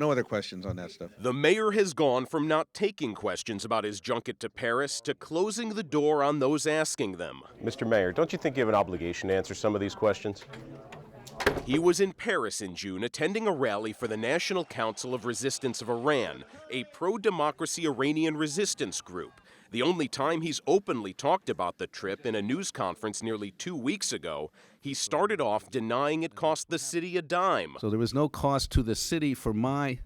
No other questions on that stuff. The mayor has gone from not taking questions about his junket to Paris to closing the door on those asking them. Mr. Mayor, don't you think you have an obligation to answer some of these questions? He was in Paris in June attending a rally for the National Council of Resistance of Iran, a pro-democracy Iranian resistance group. The only time he's openly talked about the trip in a news conference nearly 2 weeks ago, he started off denying it cost the city a dime. So there was no cost to the city for my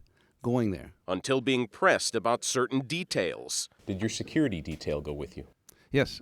going there. Until being pressed about certain details. Did your security detail go with you? Yes.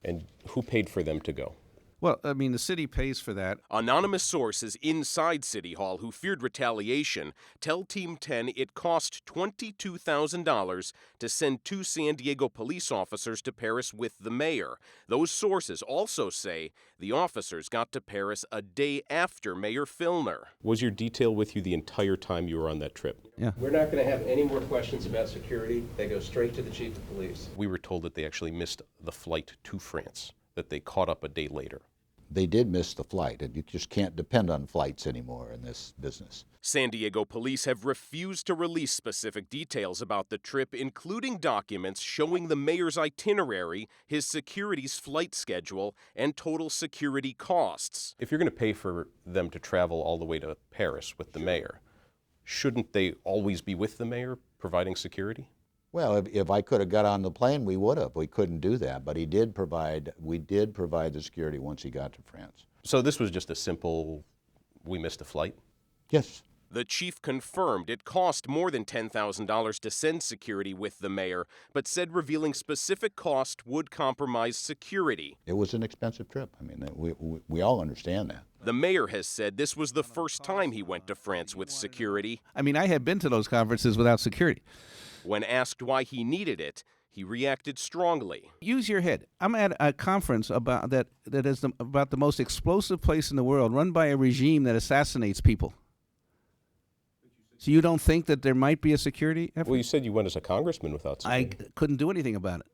And who paid for them to go? Well, I mean, the city pays for that. Anonymous sources inside City Hall who feared retaliation tell Team 10 it cost $22,000 to send 2 San Diego police officers to Paris with the mayor. Those sources also say the officers got to Paris a day after Mayor Filner. Was your detail with you the entire time you were on that trip? Yeah. We're not going to have any more questions about security. They go straight to the chief of police. We were told that they actually missed the flight to France, that they caught up a day later. They did miss the flight, and you just can't depend on flights anymore in this business. San Diego police have refused to release specific details about the trip, including documents showing the mayor's itinerary, his security's flight schedule, and total security costs. If you're going to pay for them to travel all the way to Paris with the mayor, shouldn't they always be with the mayor providing security? Well, if I could have got on the plane, we would have. We couldn't do that, but we did provide the security once he got to France. So this was just a simple, we missed a flight? Yes. The chief confirmed it cost more than $10,000 to send security with the mayor, but said revealing specific cost would compromise security. It was an expensive trip. I mean, we all understand that. The mayor has said this was the first time he went to France with security. I mean, I had been to those conferences without security. When asked why he needed it, he reacted strongly. Use your head. I'm at a conference about about the most explosive place in the world, run by a regime that assassinates people. So you don't think that there might be a security effort? Well, you said you went as a congressman without security. I couldn't do anything about it.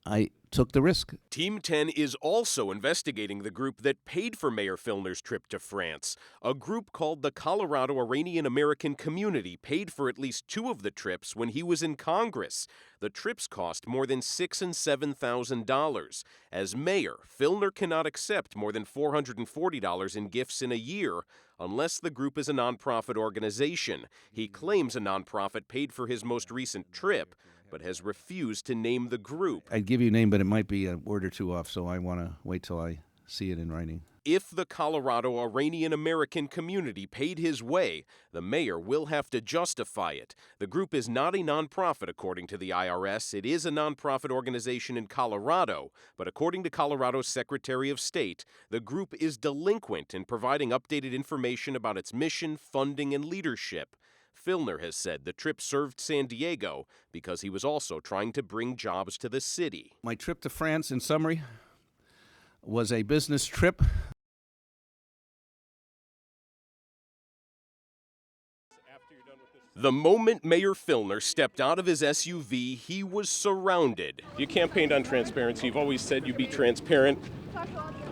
I took the risk. Team 10 is also investigating the group that paid for Mayor Filner's trip to France. A group called the Colorado Iranian American Community paid for at least 2 of the trips when he was in Congress. The trips cost more than $6,000 and $7,000. As mayor, Filner cannot accept more than $440 in gifts in a year unless the group is a nonprofit organization. He claims a nonprofit paid for his most recent trip, but has refused to name the group. I'd give you a name, but it might be a word or two off, so I want to wait till I see it in writing. If the Colorado Iranian American Community paid his way, the mayor will have to justify it. The group is not a nonprofit, according to the IRS. It is a nonprofit organization in Colorado, but according to Colorado's Secretary of State, the group is delinquent in providing updated information about its mission, funding, and leadership. Filner has said the trip served San Diego because he was also trying to bring jobs to the city. My trip to France, in summary, was a business trip. The moment Mayor Filner stepped out of his SUV, he was surrounded. You campaigned on transparency. You've always said you'd be transparent.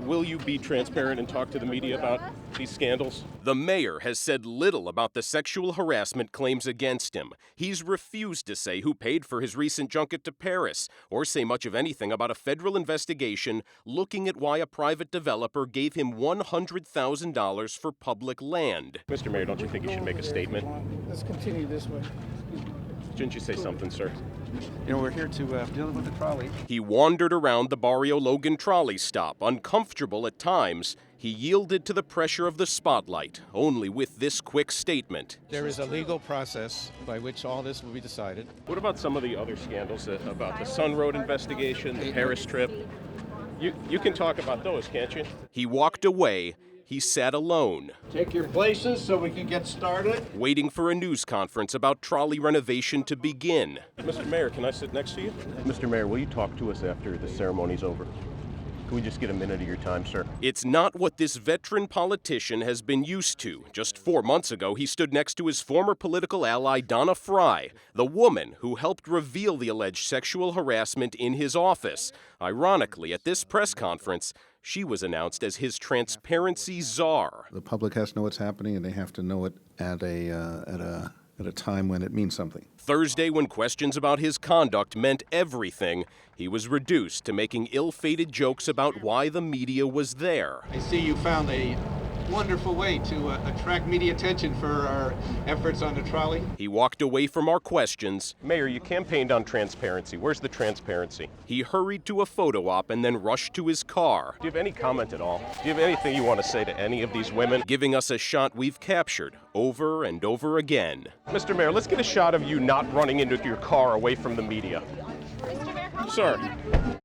Will you be transparent and talk to the media about these scandals? The mayor has said little about the sexual harassment claims against him. He's refused to say who paid for his recent junket to Paris, or say much of anything about a federal investigation looking at why a private developer gave him $100,000 for public land. Mr. Mayor, don't you think you should make a statement? Let's continue this way. Shouldn't you say something, sir? You know, we're here to deal with the trolley. He wandered around the Barrio Logan trolley stop. Uncomfortable at times, he yielded to the pressure of the spotlight, only with this quick statement. There is a legal process by which all this will be decided. What about some of the other scandals about the Sun Road investigation, the Paris trip? You can talk about those, can't you? He walked away. He sat alone. Take your places so we can get started. Waiting for a news conference about trolley renovation to begin. Mr. Mayor, can I sit next to you? Mr. Mayor, will you talk to us after the ceremony's over? Can we just get a minute of your time, sir? It's not what this veteran politician has been used to. Just 4 months ago, he stood next to his former political ally, Donna Fry, the woman who helped reveal the alleged sexual harassment in his office. Ironically, at this press conference, she was announced as his transparency czar. The public has to know what's happening, and they have to know it at a time when it means something. Thursday, when questions about his conduct meant everything, he was reduced to making ill-fated jokes about why the media was there. I see you found a wonderful way to attract media attention for our efforts on the trolley. He walked away from our questions. Mayor, you campaigned on transparency. Where's the transparency? He hurried to a photo op and then rushed to his car. Do you have any comment at all? Do you have anything you want to say to any of these women? Giving us a shot we've captured over and over again. Mr. Mayor, let's get a shot of you not running into your car away from the media. Mr. Mayor, how Sir.